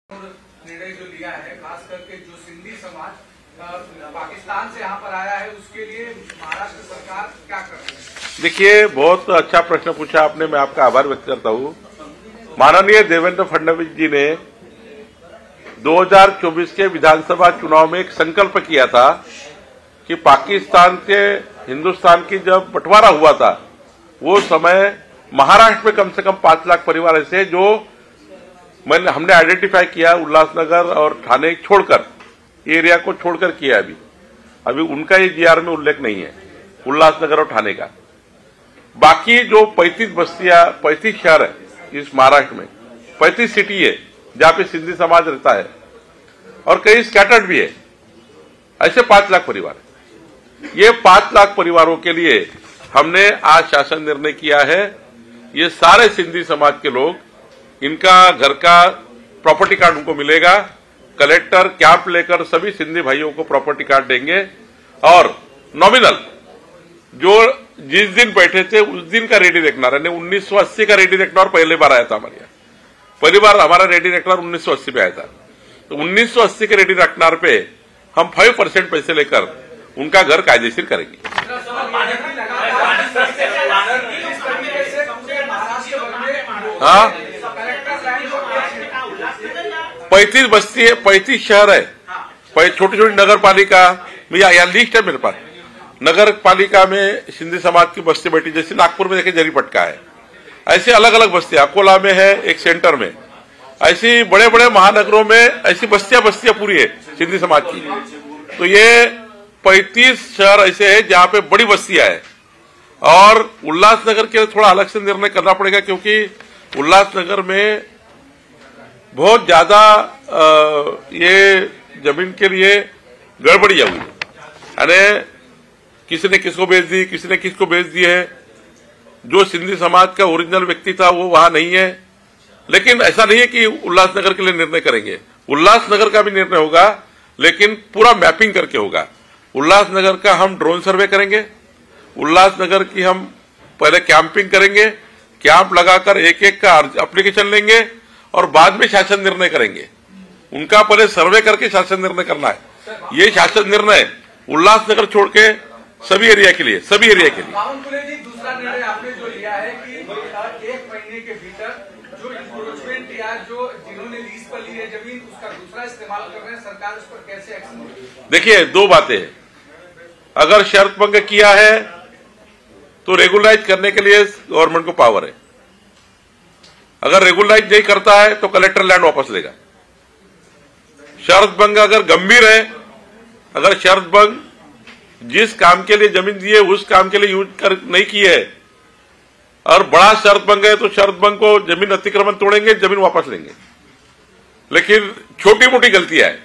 निर्णय जो लिया है, खास करके जो सिंधी समाज पाकिस्तान से यहाँ पर आया है, उसके लिए महाराष्ट्र सरकार क्या कर रही है? देखिए, बहुत अच्छा प्रश्न पूछा आपने, मैं आपका आभार व्यक्त करता हूँ। माननीय देवेंद्र फडणवीस जी ने 2024 के विधानसभा चुनाव में एक संकल्प किया था कि पाकिस्तान से हिंदुस्तान की जब बंटवारा हुआ था, वो समय महाराष्ट्र में कम से कम 5 लाख परिवार ऐसे जो हमने आइडेंटिफाई किया, उल्लासनगर और ठाणे छोड़कर, एरिया को छोड़कर किया। अभी उनका ये जीआर में उल्लेख नहीं है, उल्लासनगर और ठाणे का। बाकी जो 35 बस्तियां, 35 शहर है इस महाराष्ट्र में, 35 सिटी है जहां पे सिंधी समाज रहता है और कई स्कैटर्ड भी है, ऐसे 5 लाख परिवार है। ये 5 लाख परिवारों के लिए हमने आज शासन निर्णय किया है। ये सारे सिंधी समाज के लोग, इनका घर का प्रॉपर्टी कार्ड उनको मिलेगा। कलेक्टर कैंप लेकर सभी सिंधी भाइयों को प्रॉपर्टी कार्ड देंगे और नॉमिनल जो जिस दिन बैठे थे उस दिन का रेडी रेकनर, यानी 1980 का रेडी रेकनर पहले बार आया था हमारे यहाँ। पहली बार हमारा रेडी रेकनर 1980 पे आया था। तो 1980 के रेडी रेकनर पे हम 5% पैसे लेकर उनका घर कायदेशीर करेंगे। हाँ, 35 बस्ती है, 35 शहर है, छोटी छोटी नगर पालिका, यहाँ लिस्ट है मेरे पास। नगर पालिका में सिंधी समाज की बस्ती बैठी, जैसे नागपुर में देखे जरीपटका है, ऐसे अलग अलग बस्तियां, अकोला में है एक सेंटर में, ऐसी बड़े बड़े महानगरों में ऐसी बस्तियां पूरी है सिंधी समाज की। तो ये 35 शहर ऐसे है जहां पे बड़ी बस्तियां है। और उल्लासनगर के लिए थोड़ा अलग से निर्णय करना पड़ेगा, क्योंकि उल्लासनगर में बहुत ज्यादा ये जमीन के लिए गड़बड़ी हुई, यानी किसी ने किसको बेच दी, किसी ने किसको बेच दी है। जो सिंधी समाज का ओरिजिनल व्यक्ति था वो वहां नहीं है। लेकिन ऐसा नहीं है कि उल्लासनगर के लिए निर्णय करेंगे, उल्लासनगर का भी निर्णय होगा, लेकिन पूरा मैपिंग करके होगा। उल्लासनगर का हम ड्रोन सर्वे करेंगे, उल्लासनगर की हम पहले कैंपिंग करेंगे, कैंप लगाकर एक एक का एप्लीकेशन लेंगे और बाद में शासन निर्णय करेंगे। उनका पहले सर्वे करके शासन निर्णय करना है। ये शासन निर्णय उल्लासनगर छोड़ के सभी एरिया के लिए, सभी एरिया के लिए। बावनकुले जी, दूसरा निर्णय आपने जो लिया है कि 1 महीने के भीतर जो इंक्रोचमेंट या जो जिन्होंने लीज पर ली है जमीन, उसका दूसरा इस्तेमाल कर रहे हैं, सरकार उस पर कैसे एक्शन लेगी? देखिए, 2 बातें हैं। अगर शर्त भंग किया है तो रेगुलराइज करने के लिए गवर्नमेंट को पावर है। अगर रेगुलराइज नहीं करता है तो कलेक्टर लैंड वापस लेगा। शर्त भंग अगर गंभीर है, अगर शर्त भंग जिस काम के लिए जमीन दी है उस काम के लिए यूज नहीं की है और बड़ा शर्त भंग है, तो शर्त भंग को जमीन अतिक्रमण तोड़ेंगे, जमीन वापस लेंगे। लेकिन छोटी मोटी गलतियां है,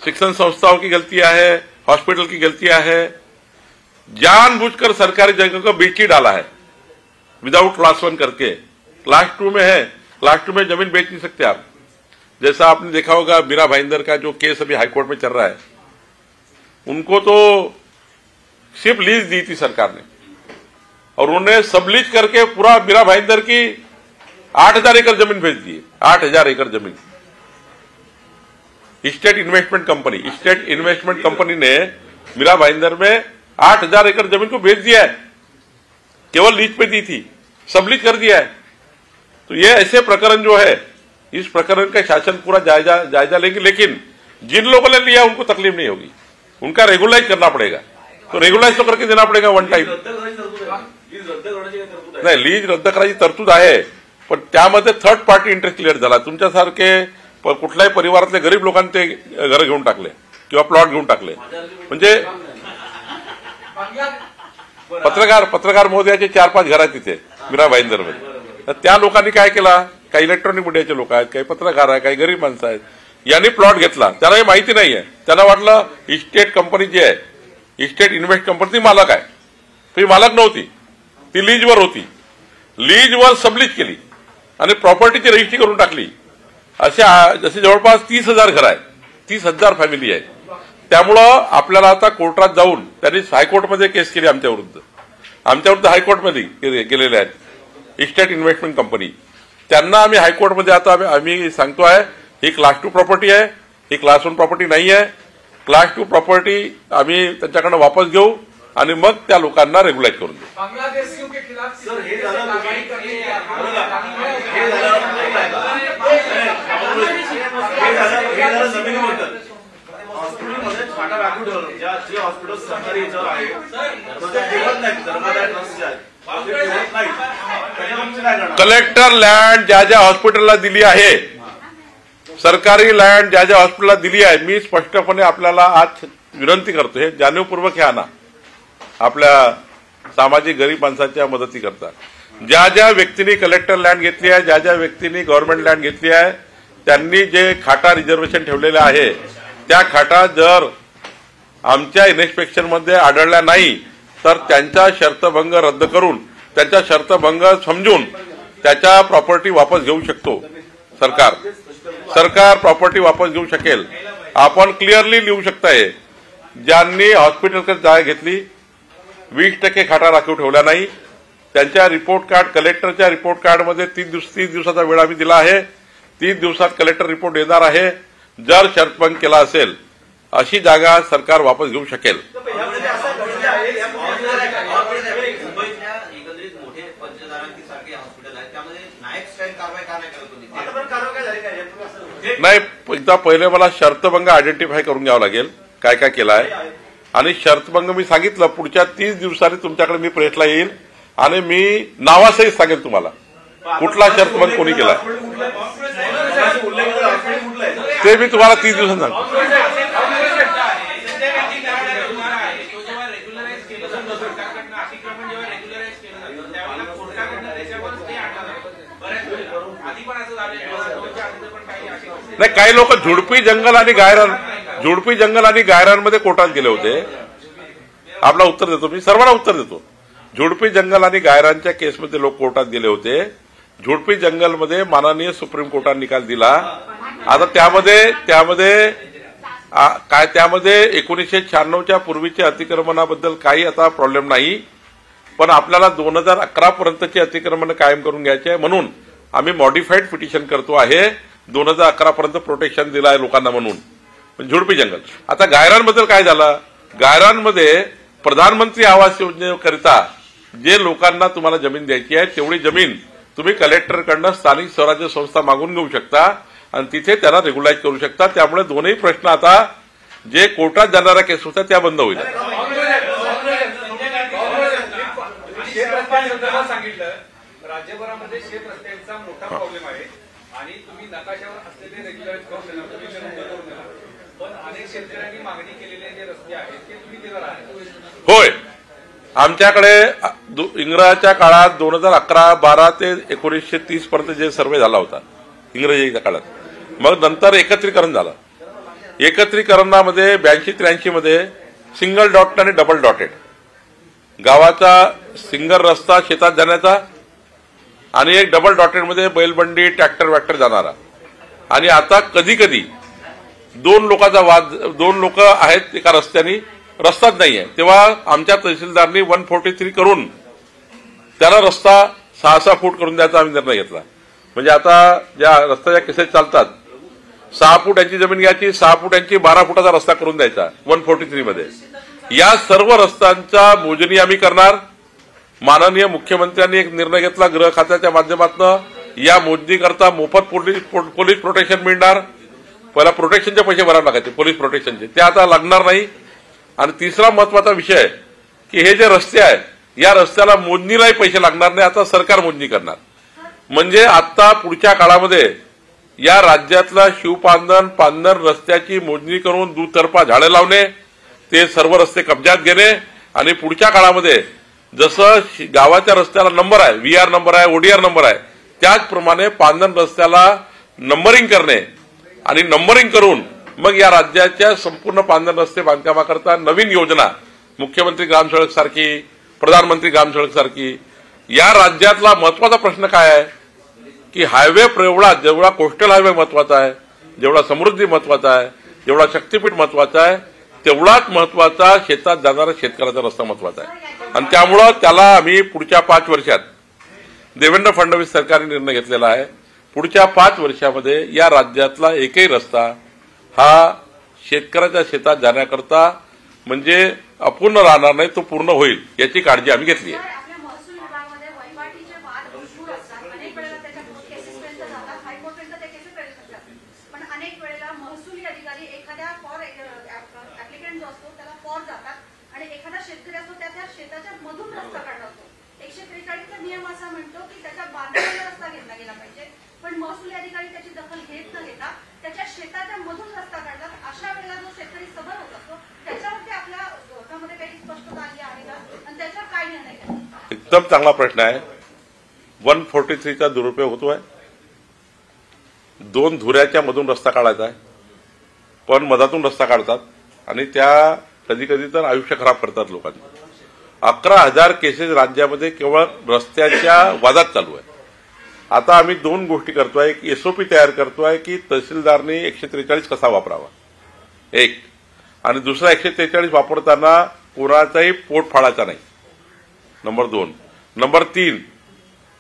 शिक्षण संस्थाओं की गलतियां है, हॉस्पिटल की गलतियां है, जानबूझकर सरकारी जगह को बेच ही डाला है विदाउट क्लास 1 करके। क्लास 2 में है, क्लास 2 में जमीन बेच नहीं सकते आप। जैसा आपने देखा होगा मीरा भाईंदर का जो केस अभी हाईकोर्ट में चल रहा है, उनको तो सिर्फ लीज दी थी सरकार ने और उन्होंने सब लीज करके पूरा मीरा भाईंदर की 8,000 एकड़ जमीन बेच दी है। 8,000 एकड़ जमीन स्टेट इन्वेस्टमेंट कंपनी ने मीरा भाईंदर में 8,000 एकड़ जमीन को बेच दिया है, केवल लीज पे दी थी, सब लीज कर दिया है। तो ये ऐसे प्रकरण जो है, इस प्रकरण का शासन पूरा जायजा लेंगे। लेकिन जिन लोगों ने लिया उनको तकलीफ नहीं होगी, उनका रेगुलाइज करना पड़ेगा। तो रेगुलाइज तो करके देना पड़ेगा वन टाइम। नाही, लीज रद्द करायची तरतूद आहे, पण त्यामध्ये थर्ड पार्टी इंटरेस्ट क्लिअर झाला। तुमच्यासारखे कुठल्याही परिवारातले गरीब लोकांनी ते घर घेऊन टाकले किंवा प्लॉट घेऊन टाकले। म्हणजे पत्रकार महोदयाचे 4-5 घर आहेत तिथे मीरा भाईंदरमध्ये। तर त्या लोकांनी काय केला, काही इलेक्ट्रॉनिक मीडियाचे लोक आहेत, काही पत्रकार आहेत, काही गरीब माणसं आहेत, यांनी प्लॉट घेतला। त्यांना हे माहिती नाहीये, त्यांना वाटलं इस्टेट कंपनी जी आहे, इस्टेट इन्व्हेस्ट कंपनी, ती मालक आहे। ती मालक नव्हती, ती लीजवर होती। लीजवर सबलीज केली आणि प्रॉपर्टीची रजिस्ट्री करून टाकली। अशा जसे जवळपास 30,000 घर आहेत, 30,000 फॅमिली आहेत। त्यामुळं आपल्याला आता कोर्टात जाऊन त्यांनी हायकोर्टमध्ये केस केली आमच्याविरुद्ध हायकोर्टमध्ये गेलेले आहेत इस्टेट इन्व्हेस्टमेंट कंपनी। त्यांना आम्ही हायकोर्टमध्ये आता आम्ही सांगतो आहे ही क्लास 2 प्रॉपर्टी आहे, ही क्लास 1 प्रॉपर्टी नाही आहे. क्लास 2 प्रॉपर्टी आम्ही त्यांच्याकडनं वापस घेऊ आणि मग त्या लोकांना रेग्युलाइज करून देऊ. बांग्लादेशियों के खिलाफ सर हे झालं कार्रवाई करने के नवीन होतं हॉस्पिटलमध्ये छाटा राखून ठेवलं. जे हॉस्पिटल सरकारी याच्यावर आहे ते ठेवत नाही, धर्मादाय ट्रस्ट जे आहे ते ठेवत नाही. त्याच्यावर काय करणार? कलेक्टर लँड ज्या ज्या हॉस्पिटलला दिली आहे, सरकारी लँड ज्या ज्या हॉस्पिटलला दिली आहे, मी स्पष्टपणे आपल्याला आज विनंती करतो, हे जाणीवपूर्वक हे आणा आपल्या सामाजिक गरीब माणसाच्या मदतीकरता. ज्या ज्या व्यक्तींनी कलेक्टर लँड घेतली आहे, ज्या ज्या व्यक्तींनी गव्हर्नमेंट लँड घेतली आहे, त्यांनी जे खाटा रिझर्वेशन ठेवलेले आहे त्या खाटा जर आमच्या इन्स्पेक्शनमध्ये आढळल्या नाही तर त्यांचा शर्तभंग रद्द करून, त्यांचा शर्तभंग समजून त्याच्या प्रॉपर्टी वापस घेऊ शकतो. सरकार प्रॉपर्टी वापस घेऊ शकेल. आपण क्लिअरली लिहू शकताय, ज्यांनी हॉस्पिटलकडे जागा घेतली 20% खाटा राखीव ठेवल्या नाही, त्यांच्या रिपोर्ट कार्ड, कलेक्टरच्या रिपोर्ट कार्डमध्ये 30 दिवसाचा वेळ आम्ही दिला आहे. 30 दिवसात कलेक्टर रिपोर्ट देणार आहे. जर शर्तभंग केला असेल अशी जागा सरकार वापस घेऊ शकेल. नाही, एकदा पहिले मला शर्तभंग आयडेंटिफाय करून घ्यावं लागेल काय काय केलं आहे, आणि शर्तभंग मी सांगितलं पुढच्या 30 दिवसांनी तुमच्याकडे मी प्रेसला येईल आणि मी नावासहित सांगेल तुम्हाला कुठला शर्तभंग कोणी केला ते मी तुम्हाला 30 दिवसांनी सांगतो. नाही, काही लोक झुडपी जंगल आणि गायरांमध्ये कोर्टात गेले होते. आपला उत्तर देतो, मी सर्वांना उत्तर देतो. झुडपी जंगल आणि गायरांच्या केसमध्ये लोक कोर्टात गेले होते. झुडपी जंगलमध्ये माननीय सुप्रीम कोर्टाने निकाल दिला. आता त्यामध्ये 1996च्या पूर्वीच्या अतिक्रमणाबद्दल काही आता प्रॉब्लेम नाही, पण आपल्याला 2011 पर्यंतचे अतिक्रमण कायम करून घ्यायचे आहे. म्हणून आम्ही मॉडिफाईड पिटिशन करतो आहे. 2011 पर्यंत प्रोटेक्शन दिलं आहे लोकांना म्हणून झुडपी जंगल. आता गायरांबद्दल काय झालं? गायरांमध्ये प्रधानमंत्री आवास योजनेकरिता जे लोकांना तुम्हाला जमीन द्यायची आहे तेवढी जमीन तुम्ही कलेक्टरकडनं स्थानिक स्वराज्य संस्था मागून घेऊ शकता आणि तिथे त्यांना रेग्युलाइज करू शकता. त्यामुळे दोन्ही प्रश्न आता जे कोर्टात जाणाऱ्या केस होत्या त्या बंद होईल. सांगितलं राज्यभरामध्ये शेत रस्त्यांचा मोठा प्रॉब्लेम आहे आणि तुम्ही नकाशावर असलेले रेग्युलर करून देणार, पण अनेक शेतकऱ्यांनी मागणी केलेले जे रस्ते आहेत ते तुम्ही देणार आहात. होय, आमच्याकडे इंग्रजाच्या काळात 2011-12 ते 1930 पर्यंत जे सर्वे झाला होता इंग्रजीच्या काळात, मग नंतर एकत्रीकरण झालं. एकत्रीकरणामध्ये 82-83 मध्ये सिंगल डॉट आणि डबल डॉटेड गावाचा सिंगल रस्ता शेतात जाण्याचा आणि एक डबल डॉटेडमध्ये बैलबंडी ट्रॅक्टर वॅक्टर जाणारा. आणि आता कधी कधी दोन लोक आहेत एका रस्त्याने, रस्ताच नाही आहे, तेव्हा आमच्या तहसीलदारनी 143 करून त्याला रस्ता 6-6 फूट करून द्यायचा आम्ही निर्णय घेतला. म्हणजे आता ज्या रस्त्याच्या केसेस चालतात 6 फूट यांची जमीन घ्यायची, 6 फूट यांची 12 फुटाचा रस्ता करून द्यायचा 143 मध्ये. या सर्व रस्त्यांचा मोजणी आम्ही करणार. माननीय मुख्यमंत्र्यांनी एक निर्णय घेतला गृह खात्याच्या माध्यमातून, या मोजणी करता मोफत पोलीस प्रोटेक्शन मिळणार. पहिला प्रोटेक्शनचे पैसे भरावे लागायचे, पोलीस प्रोटेक्शनचे, ते आता लागणार नाही. आणि तिसरा महत्वाचा विषय की हे जे रस्ते आहेत या रस्त्याला मोजणीलाही पैसे लागणार नाही, आता सरकार मोजणी करणार. म्हणजे आता पुढच्या काळामध्ये या राज्यातला शिवपांधन रस्त्याची मोजणी करून दुतर्फा झाडे लावणे, ते सर्व रस्ते कब्जात घेणे आणि पुढच्या काळामध्ये जसं गावाच्या रस्त्याला नंबर आहे, VR नंबर आहे, ODR नंबर आहे, त्याचप्रमाणे पांधन रस्त्याला नंबरिंग करणे आणि नंबरिंग करून मग या राज्याच्या संपूर्ण पांधन रस्ते बांधकामाकरता नवीन योजना, मुख्यमंत्री ग्रामसडक सारखी, प्रधानमंत्री ग्रामसडक सारखी. या राज्यातला महत्वाचा प्रश्न काय आहे की हायवे जेवढा कोस्टल हायवे महत्वाचा आहे, जेवढा समृद्धी महत्वाचा आहे, जेवढा शक्तीपीठ महत्वाचा आहे, तेवढाच महत्वाचा शेतात जाणारा शेतकऱ्याचा रस्ता महत्वाचा आहे. आणि त्यामुळं त्याला आम्ही पुढच्या 5 वर्षात देवेंद्र फडणवीस सरकारने निर्णय घेतलेला आहे पुढच्या 5 वर्षामध्ये या राज्यातला एकही रस्ता हा शेतकऱ्याच्या शेतात जाण्याकरता म्हणजे अपूर्ण राहणार नाही, तो पूर्ण होईल याची काळजी आम्ही घेतली आहे. आपल्या महसूल विभागामध्ये वहिवाटीचे वाद भरपूर असतात. अनेक वेळेला त्याच्या केसेसपर्यंत जातात, हायकोर्टपर्यंत त्या केसेस जातात. पण अनेक वेळेला महसुली अधिकारी एखाद्या ऍप्लिकंट जो असतो त्याला फॉर जातात आणि एखादा शेतकरी असतो त्या शेताच्या मधून रस्ता काढला असतो. 143 चा नियम असा म्हणतो की त्याच्या बांधलेला रस्ता घेतला गेला पाहिजे, पण महसुली अधिकारी त्याची दखल घेत न घेता त्याच्या शेताच्या मधून रस्ता काढतात. अशा वेळेला जो शेतकरी सबर होत असतो त्याच्यावरती आपल्या घटनामध्ये काही स्पष्टता आली आहे का आणि त्याच्यावर काय निर्णय घ्यायचा? एकदम चांगला प्रश्न आहे. 143चा दुरुपयोग होतोय. 2 धुऱ्याच्या मधून रस्ता काढायचा आहे, पण मधातून रस्ता काढतात आणि त्या कधी कधी तर आयुष्य खराब करतात लोकांचं. 11,000 केसेस राज्यामध्ये केवळ रस्त्याच्या वादात चालू आहे. आता आम्ही 2 गोष्टी करतोय. एक एसओपी तयार करतोय की तहसीलदारने 143 कसा वापरावा, एक, आणि दुसरा 143 वापरताना कोणाचाही पोट फाडायचा नाही, नंबर 2. नंबर 3,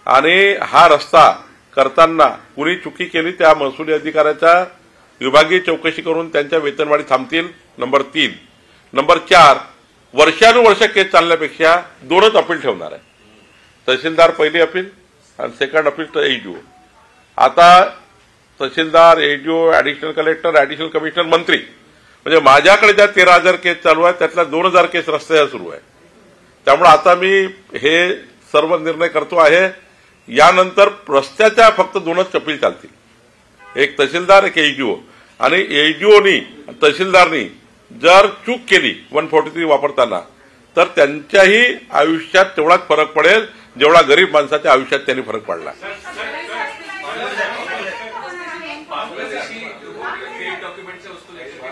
आणि हा रस्ता करताना कुणी चुकी केली त्या महसुली अधिकाऱ्याच्या विभागीय चौकशी करून त्यांच्या वेतनवाढी थांबतील, नंबर 3. नंबर 4, वर्षानुवर्ष केस चालण्यापेक्षा 2च अपील ठेवणार आहे. तहसीलदार पहिली अपील आणि सेकंड अपील तर एडीओ. आता tehsildar, ADO, additional collector, additional commissioner, मंत्री, म्हणजे माझ्याकडे ज्या 13,000 केस चालू आहेत त्यातल्या 2,000 केस रस्त्याच्या सुरू आहे. त्यामुळे आता मी हे सर्व निर्णय करतो आहे. यानंतर रस्त्याच्या फक्त 2च अपील चालतील, एक तहसीलदार, एक एडीओ. आणि एडीओनी तहसीलदारनी जर चूक केली 143 वापरताना तर त्यांच्याही आयुष्यात तेवढाच फरक पडेल जेवढा गरीब माणसाच्या आयुष्यात त्यांनी फरक पडला.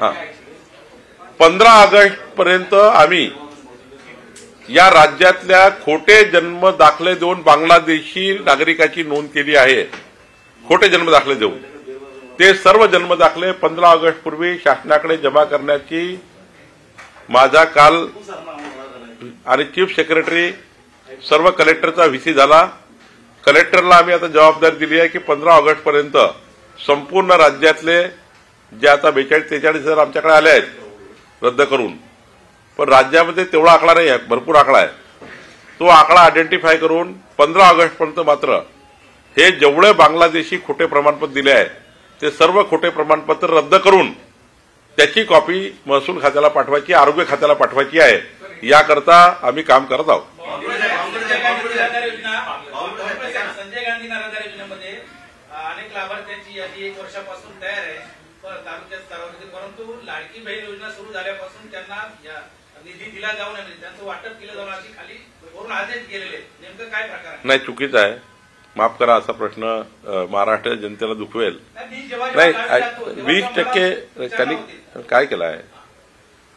हा, 15 ऑगस्ट पर्यंत आम्ही या राज्यातल्या खोटे जन्म दाखले देऊन बांगलादेशी नागरिकाची नोंद केली आहे. खोटे जन्म दाखले देऊन ते सर्व जन्म दाखले 15 ऑगस्ट पूर्वी शासनाकडे जमा करण्याची माझा काल आणि चीफ सेक्रेटरी सर्व कलेक्टरचा व्हीसी झाला. कलेक्टरला आम्ही आता जबाबदारी दिली आहे की 15 ऑगस्ट पर्यंत संपूर्ण राज्यातले जे आता 42-43 आमच्याकडे आले आहेत रद्द करून, पण राज्यामध्ये तेवढा आकडा नाही आहे, भरपूर आकडा आहे. तो आकडा आयडेंटिफाय करून 15 ऑगस्ट पर्यंत मात्र हे जेवढे बांगलादेशी खोटे प्रमाणपत्र दिले आहे ते सर्व खोटे प्रमाणपत्र रद्द करून त्याची कॉपी महसूल खात्याला पाठवायची, आरोग्य खात्याला पाठवायची आहे. याकरता आम्ही काम करत आहोत. संजय गांधी निराधार योजनेमध्ये अनेक लाभार्थ्यांची यादी 1 वर्षापासून तयार आहे तालुक्यात स्तरावरती, परंतु लाडकी बहीण योजना सुरू झाल्यापासून त्यांना निधी दिला जाऊ नये, त्यांचं वाटप केलं जाऊन अशी खाली पूर्ण आदेश केलेले. नेमकं काय प्रकार आहे? नाही, चुकीचं आहे. माफ करा, असा प्रश्न महाराष्ट्र जनतेला दुखवेल नाही. 20% त्यांनी काय केलं आहे,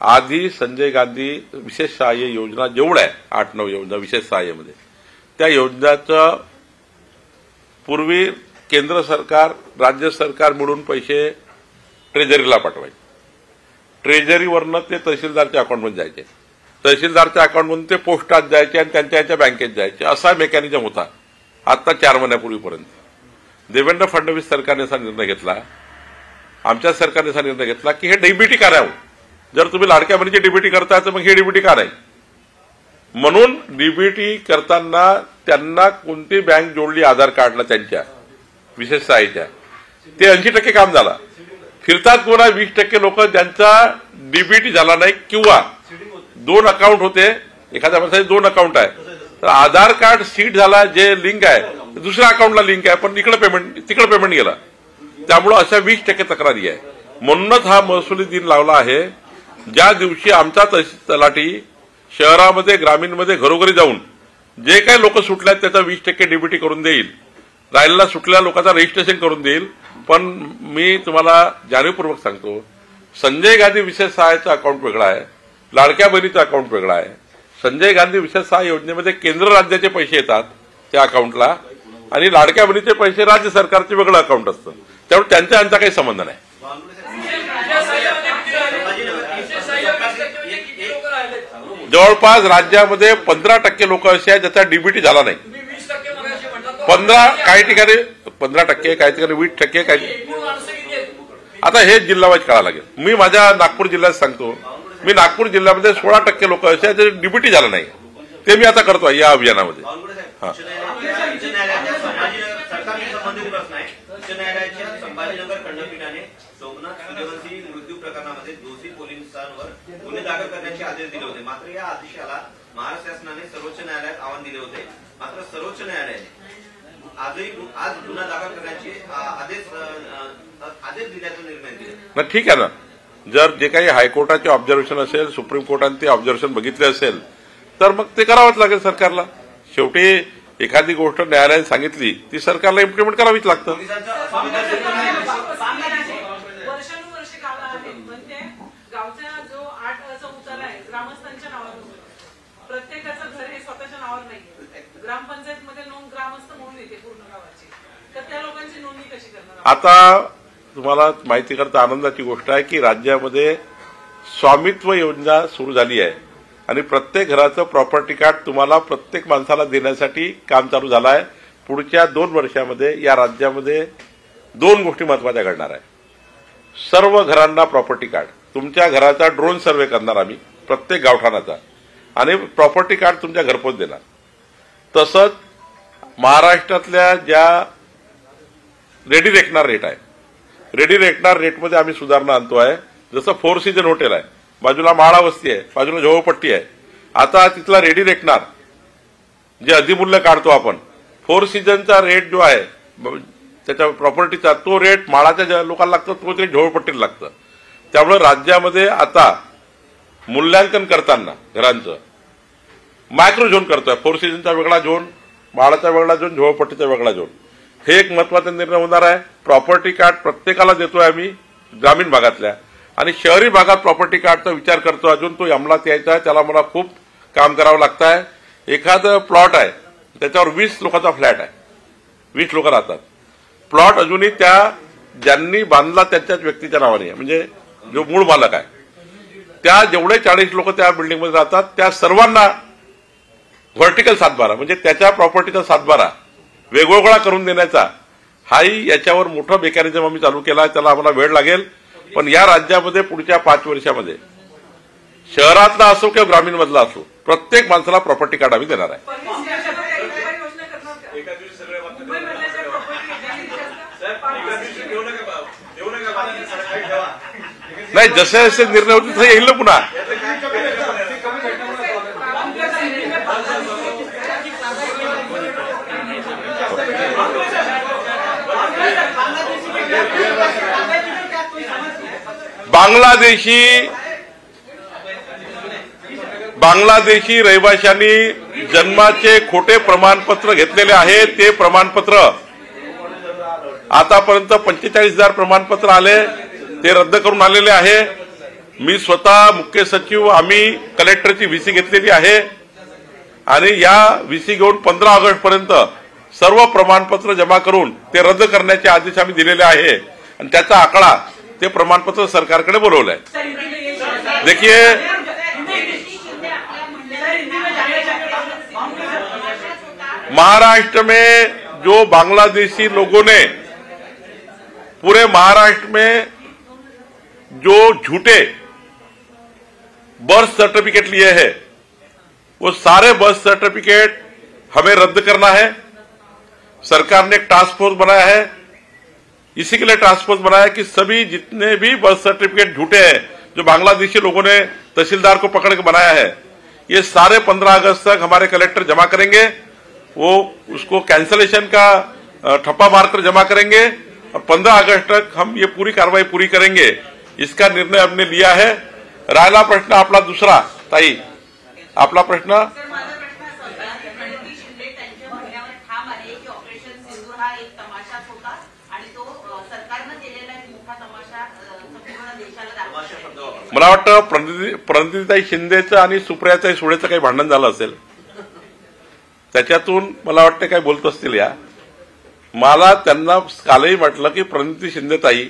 आधी संजय गांधी विशेष सहाय्य योजना जेवढ्या आहे 8-9 योजना विशेष सहाय्यामध्ये, त्या योजनाचं पूर्वी केंद्र सरकार राज्य सरकार मिळून पैसे ट्रेझरीला पाठवायचे. ट्रेझरीवरनं ते तहसीलदारच्या अकाउंटमध्ये जायचे, तहसीलदारच्या अकाउंटमधून ते पोस्टात जायचे आणि त्यांच्या बँकेत जायचे. असा मेकॅनिझम होता आता 4 महिन्यापूर्वीपर्यंत. देवेंद्र फडणवीस सरकारने असा निर्णय घेतला, आमच्या सरकारने असा निर्णय घेतला की हे डीबीटी करावं. जर तुम्ही लाडक्या बहिणीची डीबीटी करताय तर मग हे डीबीटी का नाही, म्हणून डीबीटी करताना त्यांना कोणती बँक जोडली आधार कार्डला त्यांच्या विशेष सहाय्याच्या, ते 80% काम झाला. फिरतात कोणा 20% लोक ज्यांचा डीबीटी झाला नाही किंवा 2 अकाउंट होते, एखाद्या माणसाचे 2 अकाउंट आहे तर आधार कार्ड सीट झाला जे लिंक आहे दुसऱ्या अकाउंटला लिंक आहे पण तिकडे पेमेंट गेला. त्यामुळे अशा 20% तक्रारी आहे. म्हणूनच हा महसुली दिन लावला आहे ज्या दिवशी आमचा तलाठी शहरामध्ये ग्रामीणमध्ये घरोघरी जाऊन जे काही लोक सुटल्यात त्याचा 20% डीबीटी करून देईल, राहिलेला सुटलेल्या लोकांचा रजिस्ट्रेशन करून देईल. पण मी तुम्हाला जाणीवपूर्वक सांगतो, संजय गांधी विशेष सहाय्याचं अकाउंट वेगळा आहे, लाडक्या बहिणीचं अकाउंट वेगळं आहे. संजय गांधी विशेष सहाय्य योजनेमध्ये केंद्र राज्याचे पैसे येतात त्या अकाउंटला आणि लाडक्या बहिणीचे पैसे राज्य सरकारचे वेगळं अकाउंट असतं. त्यामुळे त्यांचा काही संबंध नाही. जवळपास राज्यामध्ये 15% लोक असे आहेत ज्याचा डीबीटी झाला नाही. 15 काही ठिकाणी 15%, काही ठिकाणी 20%, काही एकूण माणसं किती आहेत? आता हे जिल्हावाईज करावं लागेल. मी माझ्या नागपूर जिल्ह्यात सांगतो, मी नागपूर जिल्ह्यामध्ये 16% लोक असे आहेत जे डीबीटी झालं नाही, ते मी आता करतो या अभियानामध्ये. उच्च न्यायालयाच्या सरकारशी संबंधित प्रश्न आहे. उच्च न्यायालयाच्या संभाजीनगर खंडपीठाने सोमनाथ सूर्यवंशी मृत्यू प्रकरणामध्ये दोषी पोलिसांवर गुन्हे दाखल करण्याचे आदेश दिले होते. मात्र या आदेशाला महाराष्ट्र शासनाने सर्वोच्च न्यायालयात आव्हान दिले होते. मात्र सर्वोच्च न्यायालयाने आज गुन्हा दाखल करण्याचे आदेश दिल्याचा निर्णय दिला. ना ठीक आहे ना, जर जे काही हायकोर्टाचे ऑब्झर्वेशन असेल, सुप्रीम कोर्टाने ते ऑब्झर्वेशन बघितले असेल तर मग ते करावंच लागेल सरकारला. शेवटी एखादी गोष्ट न्यायालयाने सांगितली ती सरकारला इम्प्लिमेंट करावीच लागतं. पोलिसांचा असा विचार वर्षानुवर्ष काला आहे, पण ते गावचा जो 8 उतारा आहे ग्रामस्थांच्या नावावर होतो. प्रत्येकाचं घर हे स्वतःच्या नावावर नाहीये. ग्रामपंचायतमध्ये नोंद ग्रामस्थ म्हणून येते पूर्ण गावाची, तर त्या लोकांची नोंदणी कशी करणार? आता तुम्हाला माहिती करता आनंदाची गोष्ट आहे की राज्यामध्ये स्वामित्व योजना सुरू झाली आहे आणि प्रत्येक घराचं प्रॉपर्टी कार्ड तुम्हाला प्रत्येक माणसाला देण्यासाठी काम चालू झालं आहे. पुढच्या 2 वर्षामध्ये या राज्यामध्ये 2 गोष्टी महत्वाच्या घडणार आहे. सर्व घरांना प्रॉपर्टी कार्ड, तुमच्या घराचा ड्रोन सर्व्हे करणार आम्ही प्रत्येक गावठाणाचा आणि प्रॉपर्टी कार्ड तुमच्या घरपोच देणार. तसंच महाराष्ट्रातल्या ज्या रेडी रेकणार रेट आहे, रेडी रेकणार रेटमध्ये आम्ही सुधारणा आणतो आहे. जसं 4 सीझन हॉटेल आहे, बाजूला माळा वस्ती आहे, बाजूला झोपडपट्टी आहे, आता तिथला रेडी रेकणार जे अधिमूल्य काढतो आपण, 4 सीझनचा रेट जो आहे त्याच्या प्रॉपर्टीचा, तो रेट माळाच्या ज्या लोकांना लागतं तो रेट झोपडपट्टीला लागतं. त्यामुळे राज्यामध्ये आता मूल्यांकन करताना घरांचं मायक्रो झोन करतोय. 4 सीझनचा वेगळा झोन, माळाचा वेगळा झोन, झोपडपट्टीचा वेगळा झोन. हे एक महत्वाचा निर्णय होणार आहे. प्रॉपर्टी कार्ड प्रत्येकाला देतोय आम्ही ग्रामीण भागातल्या, आणि शहरी भागात प्रॉपर्टी कार्डचा विचार करतो. अजून तो अंमलात यायचा आहे, त्याला मला खूप काम करावं लागतं आहे. एखादं प्लॉट आहे त्याच्यावर 20 लोकांचा फ्लॅट आहे, 20 लोक राहतात. प्लॉट अजूनही त्या ज्यांनी बांधला त्याच्याच व्यक्तीच्या नावाने आहे, म्हणजे जो मूळ मालक आहे. त्या जेवढे 40 लोक त्या बिल्डिंगमध्ये राहतात त्या सर्वांना व्हर्टिकल 7/12 म्हणजे त्याच्या प्रॉपर्टीचा 7/12 वेगवेगळा करून देण्याचा हाही याच्यावर मोठं मेकॅनिझम आम्ही चालू केला आहे. त्याला आम्हाला वेळ लागेल, पण या राज्यामध्ये पुढच्या 5 वर्षामध्ये शहरातला असो किंवा ग्रामीण मधला असो प्रत्येक माणसाला प्रॉपर्टी कार्ड आम्ही देणार आहे. एका दिवशी सगळे देऊ नका नाही, जसे जसे निर्णय होतील तसे येईल ना पुन्हा. बांगलादेशी रहिवाशांनी जन्माचे खोटे प्रमाणपत्र घेतलेले आहे. ते प्रमाणपत्र आतापर्यंत 45,000 प्रमाणपत्र आले, ते रद्द करून आलेले आहे. मी स्वतः मुख्य सचिव, आम्ही कलेक्टरची व्हीसी घेतलेली आहे आणि या व्हीसी घेऊन 15 ऑगस्ट पर्यंत सर्व प्रमाणपत्र जमा करून ते रद्द करण्याचे आदेश आम्ही दिलेले आहे आणि त्याचा आकडा ते प्रमाणपत्र सरकारकडे बोलवलंय. देखिए, महाराष्ट्र में जो बांग्लादेशी लोगों ने पूरे महाराष्ट्र में जो झूठे बर्थ सर्टिफिकेट लिए हैं, वो सारे बर्थ सर्टिफिकेट हमें रद्द करना है. सरकार ने एक टास्क फोर्स बनाया है. इसी के लिए टास्क फोर्स बनाया कि सभी जितने भी बर्थ सर्टिफिकेट झूठे हैं जो बांग्लादेशी लोगों ने तहसीलदार को पकड़ के बनाया है, ये सारे 15 अगस्त तक हमारे कलेक्टर जमा करेंगे. वो उसको कैंसलेशन का ठप्पा मारकर जमा करेंगे और 15 अगस्त तक हम ये पूरी कार्रवाई पूरी करेंगे. इसका निर्णय हमने लिया है. राहिला प्रश्न आपला दुसरा, ताई आपला प्रश्न. मला वाटतं प्रणितीताई शिंदेचं आणि सुप्रियाताई सुळेचं काही भांडण झालं असेल, त्याच्यातून मला वाटतं काही बोलत असतील. या मला त्यांना कालही म्हटलं की प्रणिती शिंदेताई,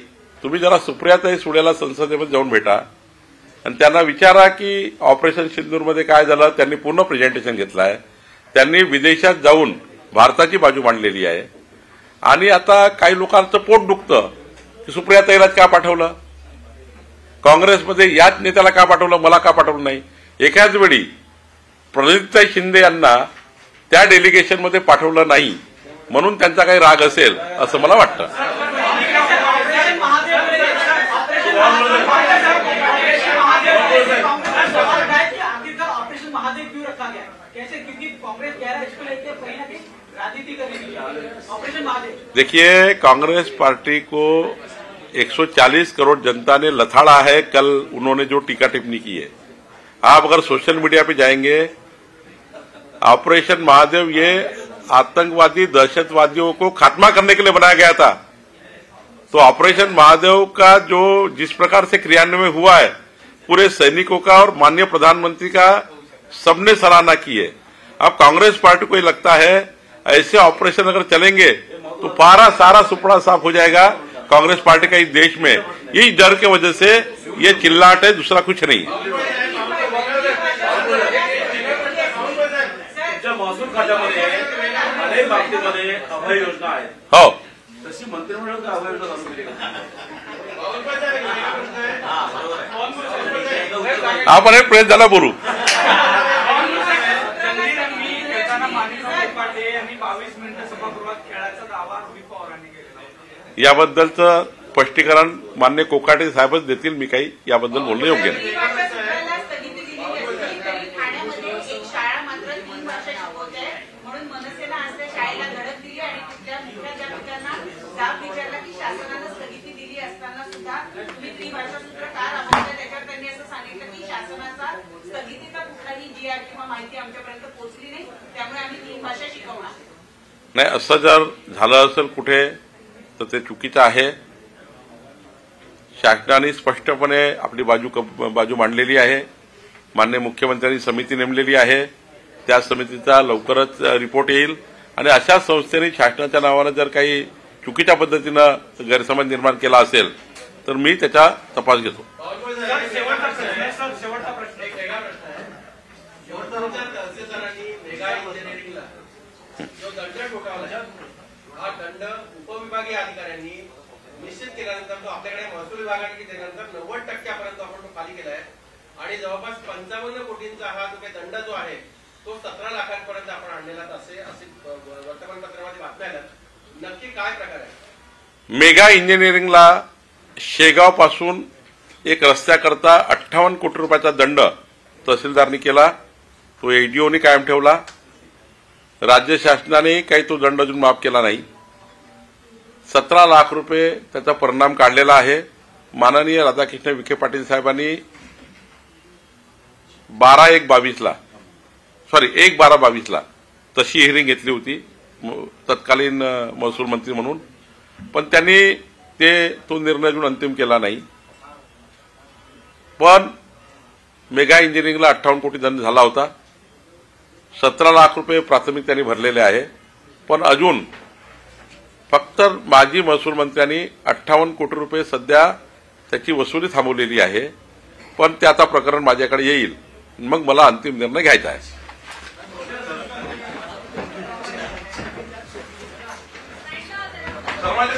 तुम्ही जरा सुप्रियाताई सुळेला संसदेमध्ये जाऊन भेटा आणि त्यांना विचारा की ऑपरेशन सिंदूरमध्ये काय झालं. त्यांनी पूर्ण प्रेझेंटेशन घेतलं आहे. त्यांनी विदेशात जाऊन भारताची बाजू मांडलेली आहे. आणि आता काही लोकांचं पोट दुखतं की सुप्रियाताईला का पाठवलं, काँग्रेसमध्ये याच नेत्याला का पाठवलं, मला का पाठवलं नाही. एकाच वेळी प्रणितीताई शिंदे यांना त्या डेलिगेशनमध्ये पाठवलं नाही म्हणून त्यांचा काही राग असेल असं मला वाटतं. ऑपरेशन महादेव क्यों रखा गया, कैसे, क्योंकि कांग्रेस कह रहा है इसको लेकर कहीं ना कहीं राजनीति करनी है. ऑपरेशन महादेव, देखिए, कांग्रेस पार्टी को 140 करोड़ जनता ने लथाड़ा है. कल उन्होंने जो टीका टिप्पणी की है, आप अगर सोशल मीडिया पे जाएंगे, ऑपरेशन महादेव ये आतंकवादी दहशतवादियों को खात्मा करने के लिए बनाया गया था. तो ऑपरेशन महादेव का जो जिस प्रकार से क्रियान्वयन हुआ है, पूरे सैनिकों का और माननीय प्रधानमंत्री का सबने सराहना की है. अब कांग्रेस पार्टी को ये लगता है ऐसे ऑपरेशन अगर चलेंगे तो सारा सुपड़ा साफ हो जाएगा कांग्रेस पार्टी का इस देश में. इस डर की वजह से ये चिल्लाहट है, दूसरा कुछ नहीं. महसूल खात्यामध्ये अनेक बाबतीमध्ये अभय योजना आहे. हो, तशी मंत्रिमंडळ का अभय योजना लागू केली. आपण हे प्रेस झाला बोलू. याबद्दलचं स्पष्टीकरण मान्य कोकाटे साहेबच देतील, मी काही याबद्दल बोलणं योग्य नाही. नाही, असं जर झालं असेल कुठे तर ते चुकीचं आहे. शासनाने स्पष्टपणे आपली बाजू मांडलेली आहे. माननीय मुख्यमंत्र्यांनी समिती नेमलेली आहे. त्या समितीचा लवकरच रिपोर्ट येईल आणि अशा संस्थेने शासनाच्या नावानं जर काही चुकीच्या पद्धतीनं गैरसमज निर्माण केला असेल तर मी त्याचा तपास घेतो. शेवटचा प्रश्न एक वेगळा प्रश्न आहे. तहसीलदारांनी मेगा इंजिनिअरिंगला जो दंड ठोठावला, हा दंड उपविभागीय अधिकाऱ्यांनी निश्चित केल्यानंतर तो आपल्याकडे महसूल विभागाने दिल्यानंतर 90% आपण तो खाली केलाय आणि जवळपास 55 कोटींचा हा जो काही दंड जो आहे तो 17 लाखांपर्यंत आपण आणलेला असे वर्तमानपत्रामध्ये बातम्या आल्या. नक्की काय प्रकार आहे? मेगा इंजिनिअरिंगला शेगाव पासून एक रस्त्याकरता 58 कोटी रुपयाचा दंड तहसीलदारनी केला. तो एडीओने कायम ठेवला. राज्य शासनाने काही तो दंड अजून माफ केला नाही. 17 लाख रुपये त्याचा परिणाम काढलेला आहे. माननीय राधाकृष्ण विखे पाटील साहेबांनी 1/12/22ला तशी हिअरिंग घेतली होती तत्कालीन महसूल मंत्री म्हणून, पण त्यांनी तो निर्णय अजून अंतिम केला नाही. पण मेगा इंजिनिअरिंगला 58 कोटी दंड झाला होता. 17 लाख रुपये प्राथमिक त्यांनी भरलेले आहे. पण अजून फक्त माजी महसूल मंत्र्यांनी 58 कोटी रुपये सध्या त्याची वसुली थांबवलेली आहे. पण ते आता प्रकरण माझ्याकडे येईल, मग मला अंतिम निर्णय घ्यायचा आहे. आम्हाला